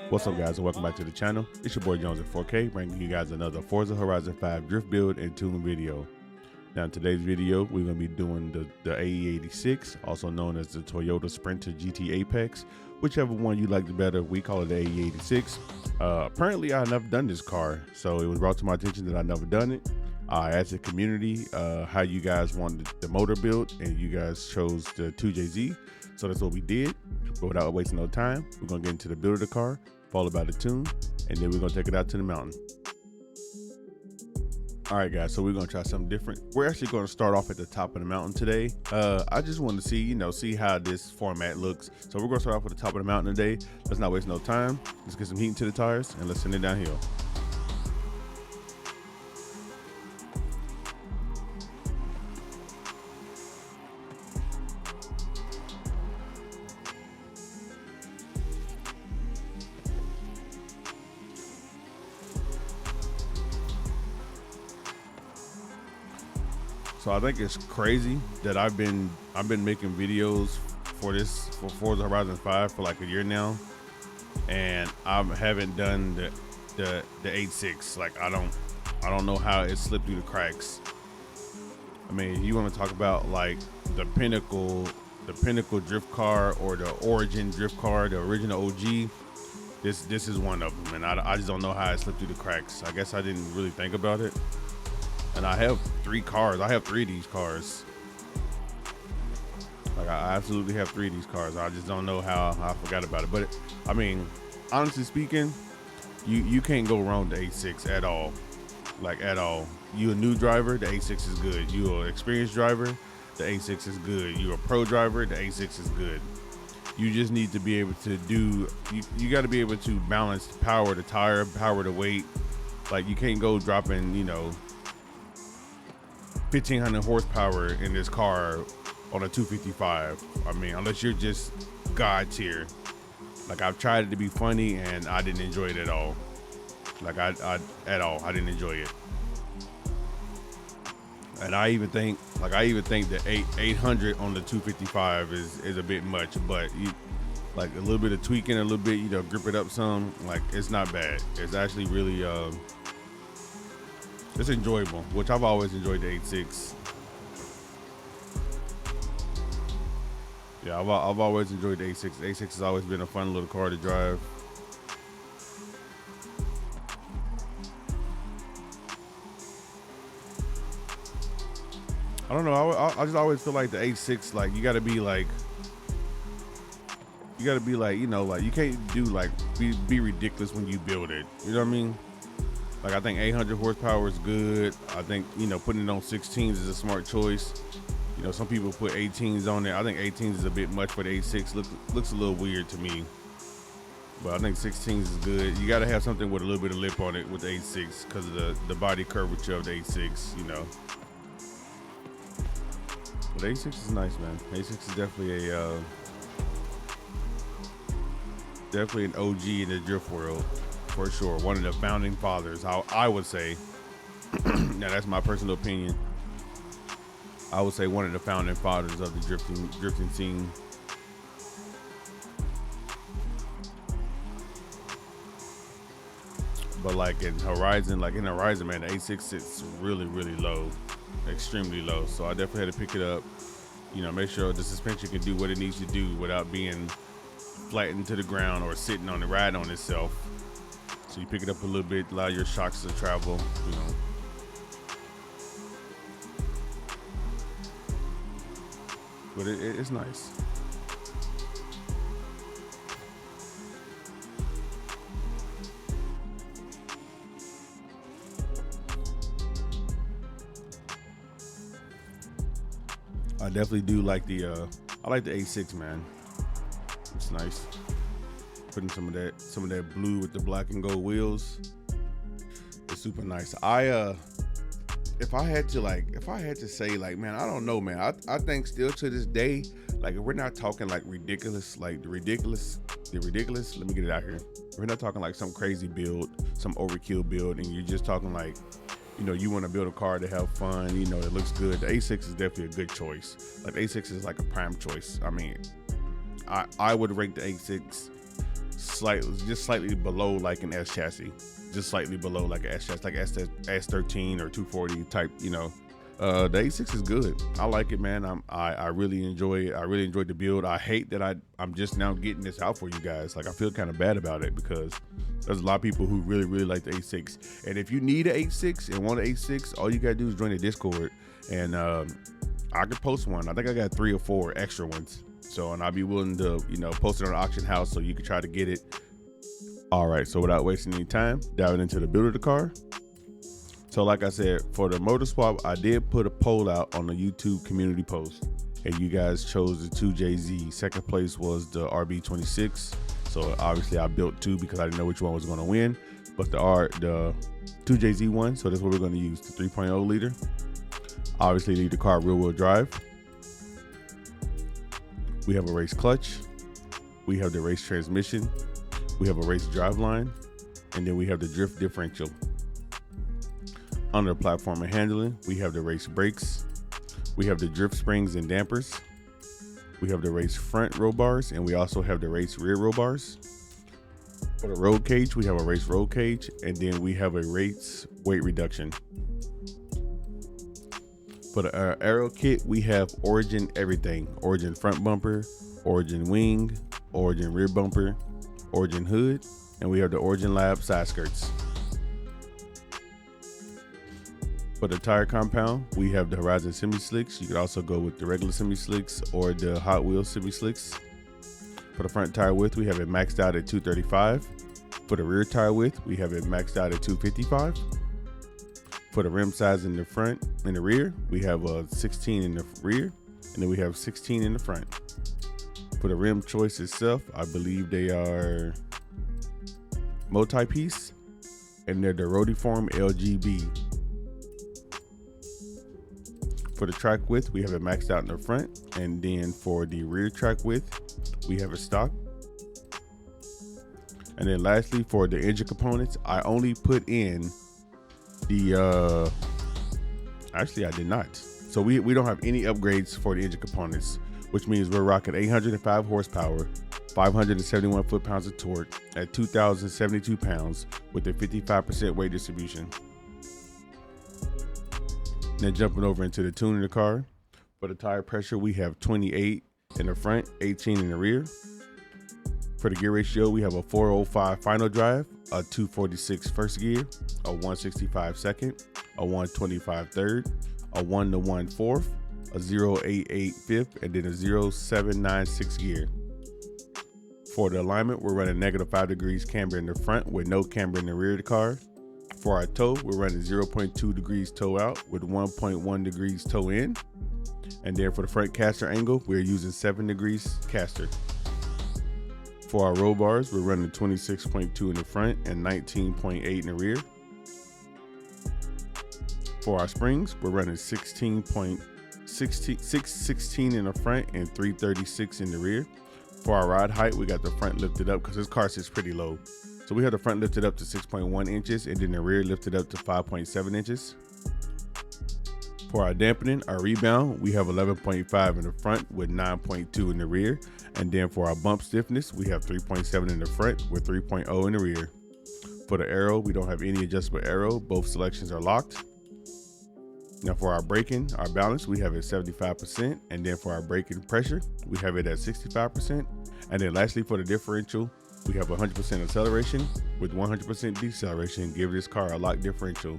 What's up, guys, and welcome back to the channel. It's your boy Jones at 4K, bringing you guys another Forza Horizon 5 drift build and tune video. Now in today's video, we're going to be doing the AE86, also known as the Toyota Sprinter GT Apex. Whichever one you like the better, we call it the AE86. Apparently I have never done this car, so it was brought to my attention that I've never done it. I asked the community how you guys wanted the motor built, and you guys chose the 2JZ, so that's what we did. But without wasting no time, we're going to get into the build of the car, followed by the tune, and then we're going to take it out to the mountain. All right, guys, so we're going to try something different. We're actually going to start off at the top of the mountain today. I just wanted to see how this format looks. So we're going to start off with the top of the mountain today. Let's not waste no time. Let's get some heat into the tires and let's send it downhill. So I think it's crazy that I've been making videos for Forza Horizon 5 for like a year now, and I haven't done the 86. Like I don't know how it slipped through the cracks. I mean, you want to talk about like the pinnacle drift car or the origin drift car, the original OG. This is one of them, and I just don't know how it slipped through the cracks. I guess I didn't really think about it. And I have 3 cars. I have 3 of these cars. Like I absolutely have 3 of these cars. I just don't know how I forgot about it. But I mean, honestly speaking, you can't go wrong with the A6 at all. Like at all. You a new driver, the A6 is good. You an experienced driver, the A6 is good. You a pro driver, the A6 is good. You just need to be able to do. You got to be able to balance the power, the tire, power, the weight. Like you can't go dropping, 1,500 horsepower in this car on a 255. I mean, unless you're just God tier. Like I've tried it to be funny and I didn't enjoy it at all. Like I didn't enjoy it. And I even think the 800 on the 255 is a bit much, but you like a little bit of tweaking, a little bit, grip it up some, like it's not bad. It's actually really it's enjoyable, which I've always enjoyed the 86. Yeah, I've always enjoyed the 86. The 86 has always been a fun little car to drive. I don't know. I just always feel like the 86, like you gotta be like, you can't do like be ridiculous when you build it. You know what I mean? Like I think 800 horsepower is good. I think putting it on 16s is a smart choice. Some people put 18s on there. I think 18s is a bit much for the 86. Looks a little weird to me. But I think 16s is good. You got to have something with a little bit of lip on it with the 86 because of the body curvature of the 86. But the 86 is nice, man. 86 is definitely an OG in the drift world. For sure, one of the founding fathers, I would say. Now that's my personal opinion. I would say one of the founding fathers of the drifting scene. But like in Horizon, man, the A6 sits really, really low, extremely low. So I definitely had to pick it up. Make sure the suspension can do what it needs to do without being flattened to the ground or sitting on the ride on itself. So you pick it up a little bit, allow your shocks to travel, But it's nice. I definitely do like I like the A6, man. It's nice. Putting some of that blue with the black and gold wheels. It's super nice. If I had to say, like, man, I don't know, man. I think still to this day, like, if we're not talking like ridiculous, like the ridiculous, let me get it out here. We're not talking like some crazy build, some overkill build, and you're just talking like, you want to build a car to have fun, it looks good. The A6 is definitely a good choice. Like, A6 is like a prime choice. I mean, I would rank the A86 slightly below like an S chassis, just slightly below like an S chassis, like S13 or 240 type. You know, the A86 is good. I like it, man. I really enjoy it. I really enjoyed the build. I hate that I'm just now getting this out for you guys. Like, I feel kind of bad about it because there's a lot of people who really like the A86. And if you need an A86 and want an A86, all you gotta do is join the Discord, and I could post one. I think I got 3 or 4 extra ones. So, and I'll be willing to, you know, post it on the auction house so you can try to get it. All right, so without wasting any time, diving into the build of the car. So like I said, for the motor swap, I did put a poll out on the YouTube community post, and you guys chose the 2JZ. Second place was the RB26. So obviously I built 2 because I didn't know which one was going to win, but the 2JZ won. So that's what we're going to use, the 3.0 liter. Obviously need the car rear wheel drive. We have a race clutch. We have the race transmission. We have a race driveline, and then we have the drift differential. Under the platform and handling, we have the race brakes. We have the drift springs and dampers. We have the race front roll bars, and we also have the race rear roll bars. For the road cage, we have a race road cage, and then we have a race weight reduction. For the aero kit, we have Origin everything. Origin front bumper, Origin wing, Origin rear bumper, Origin hood, and we have the Origin Lab side skirts. For the tire compound, we have the Horizon Semi Slicks. You could also go with the regular Semi Slicks or the Hot Wheels Semi Slicks. For the front tire width, we have it maxed out at 235. For the rear tire width, we have it maxed out at 255. For the rim size in the front and the rear, we have a 16 in the rear, and then we have 16 in the front. For the rim choice itself, I believe they are multi-piece, and they're the Rotiform LGB. For the track width, we have it maxed out in the front, and then for the rear track width, we have it stock. And then lastly, for the engine components, I only put in the actually I did not. So we don't have any upgrades for the engine components, which means we're rocking 805 horsepower, 571 foot-pounds of torque at 2,072 pounds with a 55% weight distribution. Then jumping over into the tuning of the car. For the tire pressure, we have 28 in the front, 18 in the rear. For the gear ratio, we have a 405 final drive, a 246 first gear, a 165 second, a 125 third, a 1-to-1 fourth, a 088 fifth, and then a 0796 gear. For the alignment, we're running -5 degrees camber in the front with no camber in the rear of the car. For our toe, we're running 0.2 degrees toe out with 1.1 degrees toe in. And then for the front caster angle, we're using 7 degrees caster. For our roll bars, we're running 26.2 in the front and 19.8 in the rear. For our springs, we're running 16 in the front and 336 in the rear. For our rod height, we got the front lifted up because this car sits pretty low. So we have the front lifted up to 6.1 inches and then the rear lifted up to 5.7 inches. For our dampening, our rebound, we have 11.5 in the front with 9.2 in the rear. And then for our bump stiffness, we have 3.7 in the front with 3.0 in the rear. For the aero, we don't have any adjustable aero. Both selections are locked. Now for our braking, our balance, we have it 75%. And then for our braking pressure, we have it at 65%. And then lastly, for the differential, we have 100% acceleration with 100% deceleration, give this car a lock differential.